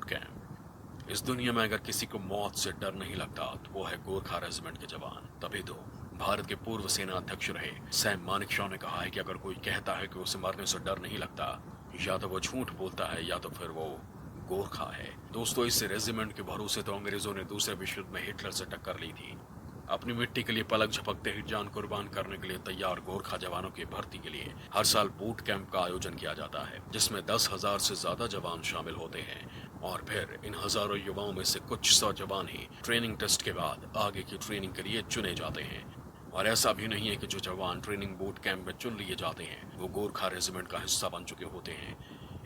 Boot camp. इस दुनिया में अगर किसी को मौत से डर नहीं लगता तो वो है गोरखा रेजिमेंट के जवान। तभी तो भारत के पूर्व सेना अध्यक्ष रहे सैम मानेकशॉ ने कहा है कि अगर कोई कहता है कि उसे मरने से डर नहीं लगता, या तो वो झूठ बोलता है या तो फिर वो गोरखा है। दोस्तों, इस रेजिमेंट के भरोसे तो अंग्रेजों ने दूसरे विश्व युद्ध में हिटलर से टक्कर ली थी। अपनी मिट्टी के लिए पलक झपकते ही जान कुर्बान करने के लिए तैयार गोरखा जवानों की भर्ती के लिए हर साल बूट कैंप का आयोजन किया जाता है, जिसमें 10,000 से ज्यादा जवान शामिल होते हैं। और फिर इन हजारों युवाओं में से कुछ 100 जवान ही ट्रेनिंग टेस्ट के बाद आगे की ट्रेनिंग के लिए चुने जाते हैं। और ऐसा भी नहीं है कि जो जवान ट्रेनिंग बूट कैंप में चुन लिए जाते हैं वो गोरखा रेजिमेंट का हिस्सा बन चुके होते हैं।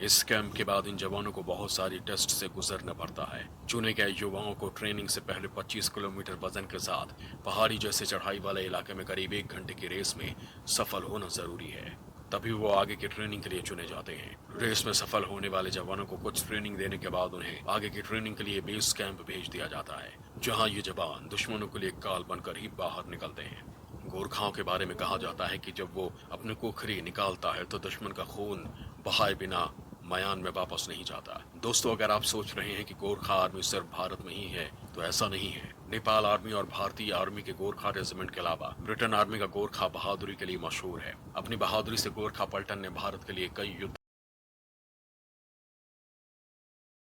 इस कैंप के बाद इन जवानों को बहुत सारी टेस्ट से गुजरना पड़ता है। चुने गए युवाओं को ट्रेनिंग से पहले 25 किलोमीटर वजन के साथ पहाड़ी जैसे चढ़ाई वाले इलाके में करीब 1 घंटे की रेस में सफल होना जरूरी है, तभी वो आगे की ट्रेनिंग के लिए चुने जाते हैं। रेस में सफल होने वाले जवानों को कुछ ट्रेनिंग देने के बाद उन्हें आगे की ट्रेनिंग के लिए बेस कैंप भेज दिया जाता है, जहां ये जवान दुश्मनों के लिए काल बनकर ही बाहर निकलते हैं। गोरखाओं के बारे में कहा जाता है कि जब वो अपने कोखरी निकालता है तो दुश्मन का खून बहाए बिना मयान में वापस नहीं जाता। दोस्तों, अगर आप सोच रहे हैं कि गोरखा आर्मी सिर्फ भारत में ही है, तो ऐसा नहीं है। नेपाल आर्मी और भारतीय आर्मी के गोरखा रेजिमेंट के अलावा ब्रिटेन आर्मी का गोरखा बहादुरी के लिए मशहूर है। अपनी बहादुरी से गोरखा पलटन ने भारत के लिए कई युद्ध